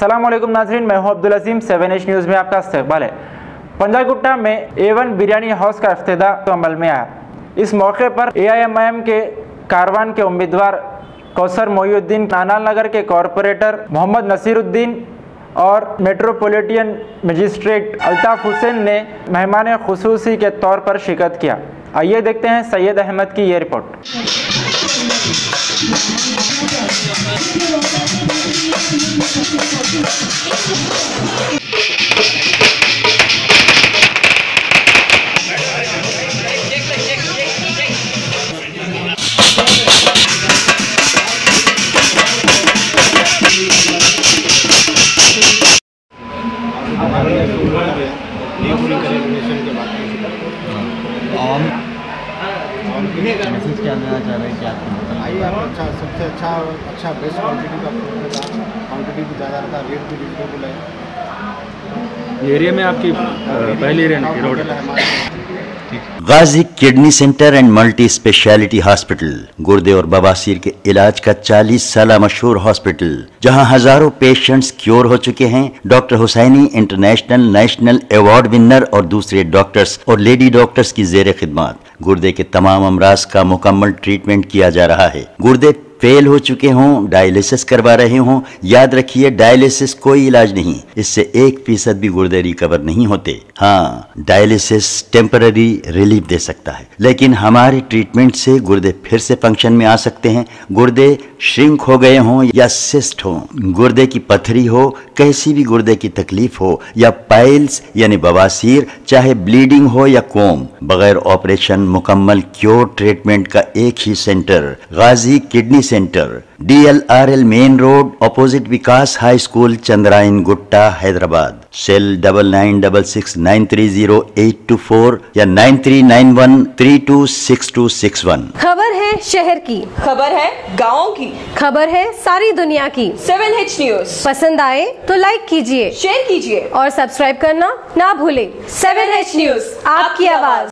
अस्सलाम वालेकुम नाज़रीन, मैं हूं अब्दुल अजीम। 7H न्यूज़ में आपका इस्तकबाल है। पंजागुट्टा में A1 बिरयानी हाउस का इफ्तिताह तो अमल में आया। इस मौके पर AIMIM के कारवान के उम्मीदवार कौसर मोहिउद्दीन, नानाल नगर के कॉरपोरेटर मोहम्मद नसीरुद्दीन और मेट्रोपॉलिटन मजिस्ट्रेट अल्ताफ़ हुसैन ने मेहमान खुसूसी के तौर पर शिरकत किया। आइए देखते हैं सैयद अहमद की ये रिपोर्ट। मैसेज क्या देना चाह रहे हैं कि आप आइए आप सबसे अच्छा बेस्ट क्वांटिटी का क्वांटिटी भी ज़्यादा रहता है, रेट भी रिजनेबल है। एरिया में आपकी पहली रोड है। Ghazi kidney centre and multi speciality hospital, गुर्दे और बवासीर के इलाज का 40 साल मशहूर हॉस्पिटल, जहां हजारों पेशेंट्स क्योर हो चुके हैं। Doctor Husaini international national award winner और दूसरे डॉक्टर्स और लेडी डॉक्टर्स की जेर खिदमत गुर्दे के तमाम अमराज का मुकम्मल ट्रीटमेंट किया जा रहा है। गुर्दे फेल हो चुके हों, डायलिसिस करवा रहे हों, याद रखिए डायलिसिस कोई इलाज नहीं, इससे 1% भी गुर्दे रिकवर नहीं होते। हाँ, डायलिसिस टेम्पररी रिलीफ दे सकता है, लेकिन हमारे ट्रीटमेंट से गुर्दे फिर से फंक्शन में आ सकते हैं। गुर्दे श्रिंक हो गए हों या सिस्ट हो, गुर्दे की पथरी हो, कैसी भी गुर्दे की तकलीफ हो या पाइल्स यानी बवासीर, चाहे ब्लीडिंग हो या कोम, बगैर ऑपरेशन मुकम्मल क्योर ट्रीटमेंट का एक ही centre, Ghazi kidney centre, DLRL main road, opposite Vikas high school, Chandrayan Gutta, Hyderabad. Cell 9966930824 या 9391326261। खबर है शहर की, खबर है गाँव की, खबर है सारी दुनिया की। 7H न्यूज़ पसंद आए तो लाइक कीजिए, शेयर कीजिए और सब्सक्राइब करना ना भूलें। 7H न्यूज़, आपकी आवाज।